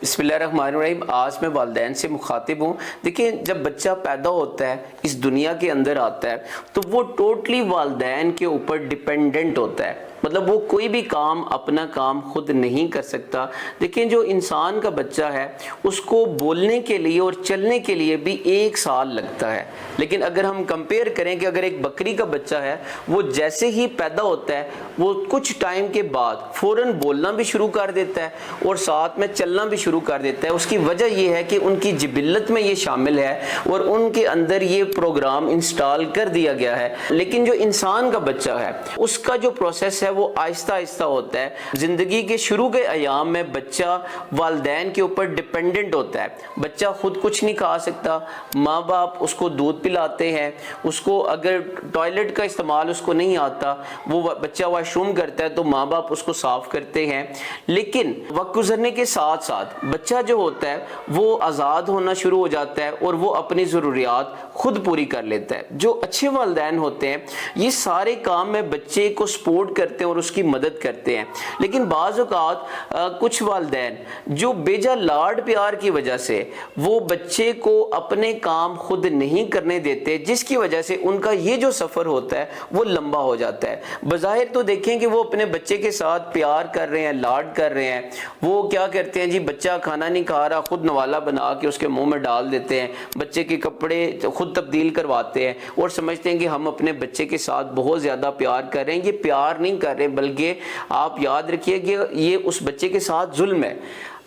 بسم اللہ الرحمن الرحیم۔ آج میں والدین سے مخاطب ہوں۔ دیکھیں، جب بچہ پیدا ہوتا ہے، اس دنیا کے اندر آتا ہے، تو وہ ٹوٹلی والدین کے اوپر ڈیپینڈنٹ ہوتا ہے۔ مطلب وہ کوئی بھی کام، اپنا کام خود نہیں کر سکتا۔ دیکھیں، جو انسان کا بچہ ہے اس کو بولنے کے لیے اور چلنے کے لیے بھی 1 سال لگتا ہے، لیکن اگر ہم کمپیئر کریں کہ اگر ایک بکری کا بچہ ہے، وہ جیسے ہی پیدا ہوتا ہے وہ کچھ ٹائم کے بعد فوراً بولنا بھی شروع کر دیتا ہے اور ساتھ میں چلنا بھی شروع کر دیتا ہے۔ اس کی وجہ یہ ہے کہ ان کی جبلت میں یہ شامل ہے اور ان کے اندر یہ پروگرام انسٹال کر دیا گیا ہے۔ لیکن جو انسان کا بچہ ہے اس کا جو پروسیس ہے وہ آہستہ آہستہ ہوتا ہے۔ زندگی کے شروع کے ایام میں بچہ والدین کے اوپر ڈیپینڈنٹ ہوتا ہے۔ بچہ خود کچھ نہیں کھا سکتا، ماں باپ اس کو دودھ پلاتے ہیں، اس کو اگر ٹوائلٹ کا استعمال اس کو نہیں آتا، وہ بچہ واش روم کرتا ہے تو ماں باپ اس کو صاف کرتے ہیں۔ لیکن وقت گزرنے کے ساتھ ساتھ بچہ جو ہوتا ہے وہ آزاد ہونا شروع ہو جاتا ہے اور وہ اپنی ضروریات خود پوری کر لیتا ہے۔ جو اچھے والدین ہوتے ہیں یہ سارے کام میں بچے کو سپورٹ کرتے ہیں اور اس کی مدد کرتے ہیں۔ لیکن بعض اوقات کچھ والدین جو بیجا لاڈ پیار کی وجہ سے وہ بچے کو اپنے کام خود نہیں کرنے دیتے، جس کی وجہ سے ان کا یہ جو سفر ہوتا ہے وہ لمبا ہو جاتا ہے۔ بظاہر تو دیکھیں کہ وہ اپنے بچے کے ساتھ پیار کر رہے ہیں، لاڈ کر رہے ہیں، وہ کیا کرتے ہیں جی، بچہ کھانا نہیں کھا رہا، خود نوالا بنا کے اس کے منہ میں ڈال دیتے ہیں، بچے کے کپڑے خود تبدیل کرواتے ہیں اور سمجھتے ہیں کہ ہم اپنے بچے کے ساتھ بہت زیادہ پیار کر رہے ہیں۔ یہ پیار نہیں کر رہے، بلکہ آپ یاد رکھیے کہ یہ اس بچے کے ساتھ ظلم ہے۔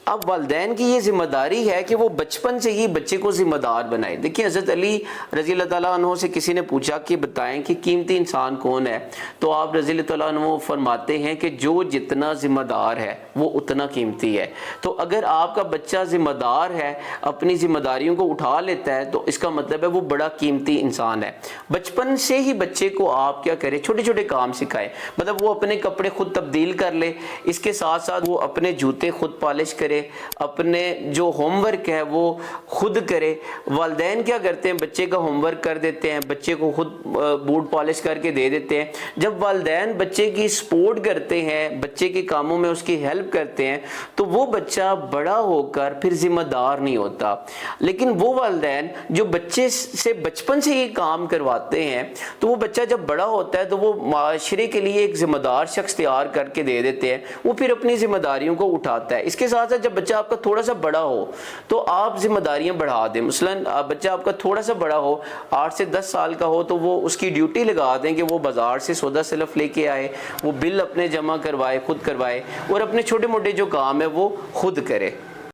اب والدین کی یہ ذمہ داری ہے کہ وہ بچپن سے ہی بچے کو ذمہ دار بنائے۔ دیکھیں، حضرت علی رضی اللہ تعالیٰ عنہ سے کسی نے پوچھا کہ بتائیں کہ قیمتی انسان کون ہے، تو آپ رضی اللہ تعالیٰ عنہ فرماتے ہیں کہ جو جتنا ذمہ دار ہے وہ اتنا قیمتی ہے۔ تو اگر آپ کا بچہ ذمہ دار ہے، اپنی ذمہ داریوں کو اٹھا لیتا ہے، تو اس کا مطلب ہے وہ بڑا قیمتی انسان ہے۔ بچپن سے ہی بچے کو آپ کیا کریں، چھوٹے چھوٹے کام سکھائیں۔ مطلب وہ اپنے کپڑے خود تبدیل کر لے، اس کے ساتھ ساتھ وہ اپنے جوتے خود پالش کرے، اپنے جو ہوم ورک ہے وہ خود کرے۔ والدین کیا کرتے ہیں، بچے کا ہوم ورک کر دیتے ہیں، بچے کو خود بوٹ پالش کر کے دے دیتے ہیں۔ جب والدین بچے کی سپورٹ کرتے ہیں، بچے کے کاموں میں اس کی ہیلپ کرتے ہیں، تو وہ بچہ بڑا ہو کر پھر ذمہ دار نہیں ہوتا۔ لیکن وہ والدین جو بچے سے بچپن سے یہ کام کرواتے ہیں، تو وہ بچہ جب بڑا ہوتا ہے تو وہ معاشرے کے لیے ایک ذمہ دار شخص تیار کر کے دے دیتے ہیں، وہ پھر اپنی ذمہ داریوں کو اٹھاتا ہے۔ اس کے ساتھ ساتھ جب بچہ آپ کا تھوڑا سا بڑا ہو تو آپ ذمہ داریاں بڑھا دیں۔ مثلا بچہ آپ کا تھوڑا سا بڑا ہو، 8 سے 10 سال کا ہو، تو وہ اس کی ڈیوٹی لگا دیں کہ وہ بازار سے سودا سلف لے کے آئے، وہ بل اپنے جمع کروائے، خود کروائے، اور اپنے چھوٹے موٹے جو کام ہے وہ خود کرے۔